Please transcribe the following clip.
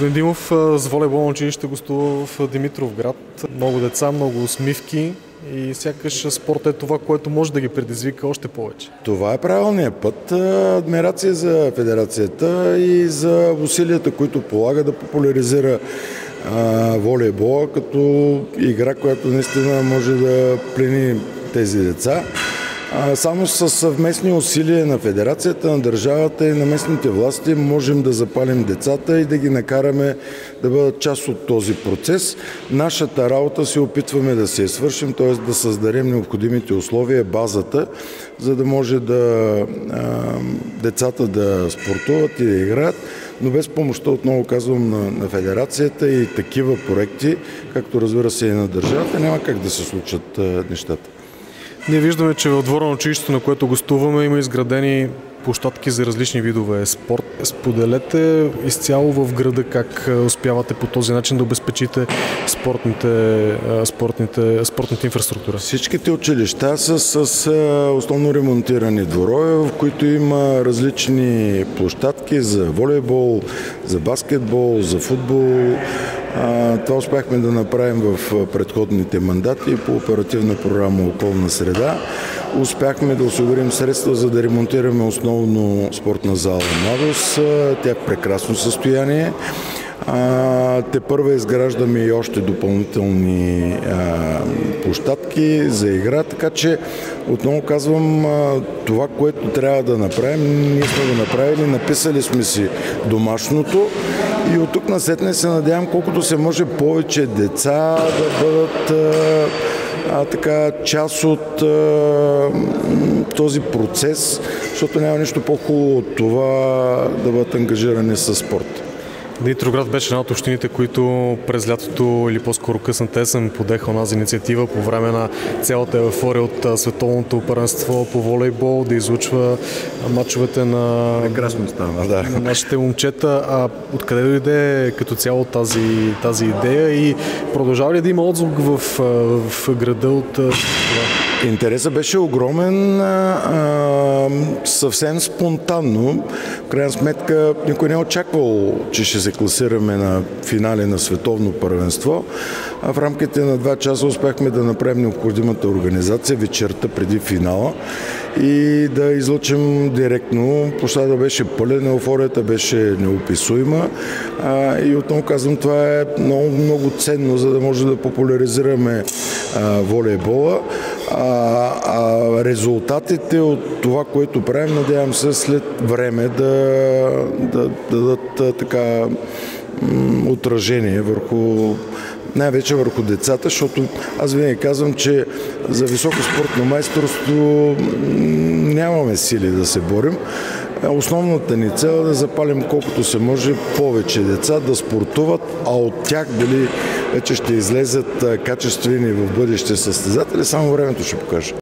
Господин Димов, с волейболно училище гостува в Димитровград. Много деца, много усмивки и сякаш спорт е това, което може да ги предизвика още повече. Това е правилният път. Адмирация за федерацията и за усилията, които полага да популяризира волейбола като игра, която наистина може да плени тези деца. Само с съвместни усилия на федерацията, на държавата и на местните власти можем да запалим децата и да ги накараме да бъдат част от този процес. Нашата работа се опитваме да се свършим, т.е. да създадем необходимите условия, базата, за да може децата да спортуват и да играят, но без помощта, отново казвам, на федерацията и такива проекти, както разбира се и на държавата, няма как да се случат нещата. Ние виждаме, че в двора на училището, на което гостуваме, има изградени площадки за различни видове спорт. Споделете изцяло в града как успявате по този начин да обезпечите спортната инфраструктура. Всичките училища са с основно ремонтирани дворове, в които има различни площадки за волейбол, за баскетбол, за футбол. Това успяхме да направим в предходните мандати по оперативна програма "Околна среда". Успяхме да осигурим средства, за да ремонтираме основно спортна зала "Младост". Тя е в прекрасно състояние. Тепърва изграждаме и още допълнителни площадки за игра, така че отново казвам, това, което трябва да направим, ние сме го направили, написали сме си домашното и от тук насетне се надявам колкото се може повече деца да бъдат част от този процес, защото няма нищо по-хубаво от това да бъдат ангажирани със спорт. Димитровград беше една от общините, които през лятото или по-скоро късната есен подеха онази инициатива по време на цялата еуфория от световното първенство по волейбол да излучва мачовете на нашите момчета. Откъде дойде като цяло тази идея и продължава ли да има отзвук в града от това? Интересът беше огромен, съвсем спонтанно. В крайна сметка никой не е очаквал, че ще се класираме на финале на световно първенство. В рамките на 2 часа успяхме да направим необходимата организация вечерта преди финала и да излъчим директно. Площадът беше пълен, еуфорията беше неописуема и отново казвам, това е много, много ценно, за да може да популяризираме волейбола. Резултатите от това, което правим, надявам се след време да дадат отражение най-вече върху децата, защото аз винаги казвам, че за високо спортно майсторство нямаме сили да се борим. Основната ни цел е да запалим колкото се може повече деца да спортуват, а от тях дали вече ще излезат качествени в бъдеще състезатели, само времето ще покаже.